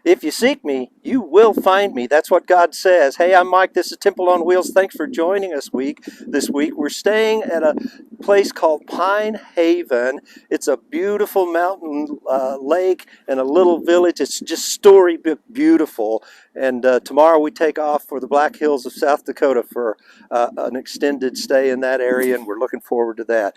If you seek me, you will find me. That's what God says. Hey, I'm Mike. This is Temple on Wheels. Thanks for joining us this week. We're staying at a place called Pine Haven. It's a beautiful mountain lake and a little village. It's just storybook beautiful. And tomorrow we take off for the Black Hills of South Dakota for an extended stay in that area, and we're looking forward to that.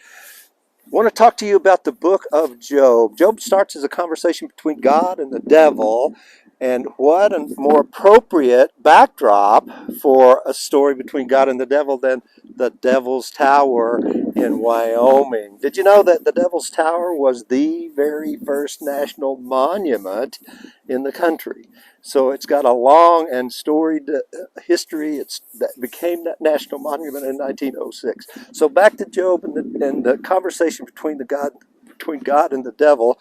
I want to talk to you about the book of Job. Job starts as a conversation between God and the devil, and what a more appropriate backdrop for a story between God and the devil than the Devil's Tower in Wyoming. Did you know that the Devil's Tower was the very first national monument in the country? So it's got a long and storied history. That became that national monument in 1906. So back to Job and the conversation between God and the devil.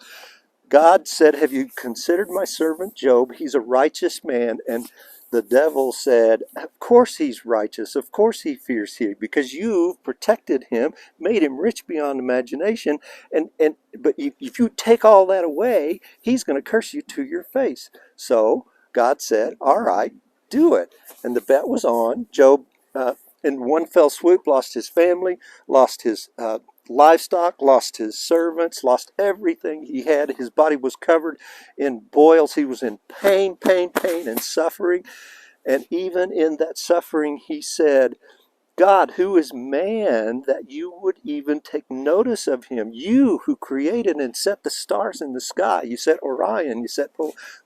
God said, "Have you considered my servant Job? He's a righteous man." And the devil said, "Of course he's righteous. Of course he fears you, because you've protected him, made him rich beyond imagination. But if you take all that away, he's going to curse you to your face." So God said, "All right, do it." And the bet was on. Job, in one fell swoop, lost his family, lost his livestock, lost his servants, lost everything he had. His body was covered in boils. He was in pain and suffering. And even in that suffering, he said, "God, who is man that you would even take notice of him? You who created and set the stars in the sky. You set Orion, you set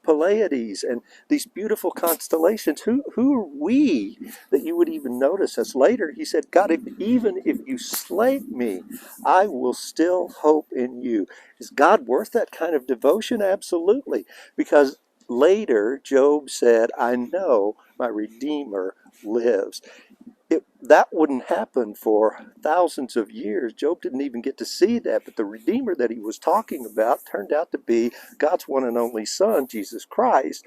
Pleiades, and these beautiful constellations. Who are we that you would even notice us?" Later, he said, "God, even if you slay me, I will still hope in you." Is God worth that kind of devotion? Absolutely. Because later, Job said, "I know my Redeemer lives." That wouldn't happen for thousands of years. Job didn't even get to see that, but the Redeemer that he was talking about turned out to be God's one and only Son, Jesus Christ.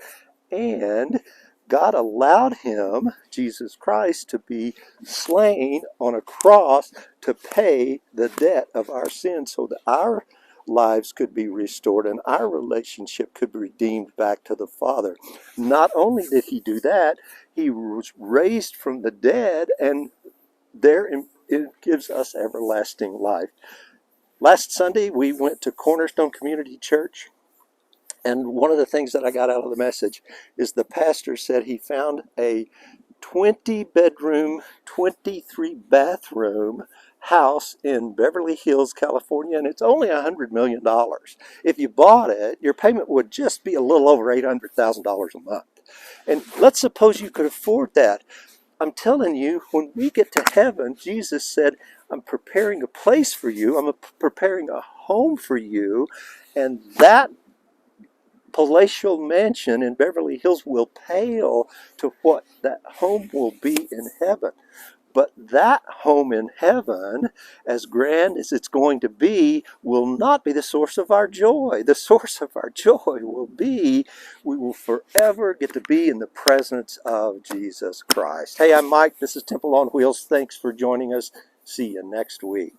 And God allowed him, Jesus Christ, to be slain on a cross to pay the debt of our sins so that our lives could be restored and our relationship could be redeemed back to the Father. Not only did he do that, he was raised from the dead, and there it gives us everlasting life. Last Sunday, we went to Cornerstone Community Church, and one of the things that I got out of the message is the pastor said he found a 20-bedroom, 23-bathroom house in Beverly Hills, California, and it's only $100 million. If you bought it, your payment would just be a little over $800,000 a month. And let's suppose you could afford that. I'm telling you, when we get to heaven, Jesus said, "I'm preparing a place for you. I'm preparing a home for you." And that palatial mansion in Beverly Hills will pale to what that home will be in heaven. But that home in heaven, as grand as it's going to be, will not be the source of our joy. The source of our joy will be, we will forever get to be in the presence of Jesus Christ. Hey, I'm Mike. This is Temple on Wheels. Thanks for joining us. See you next week.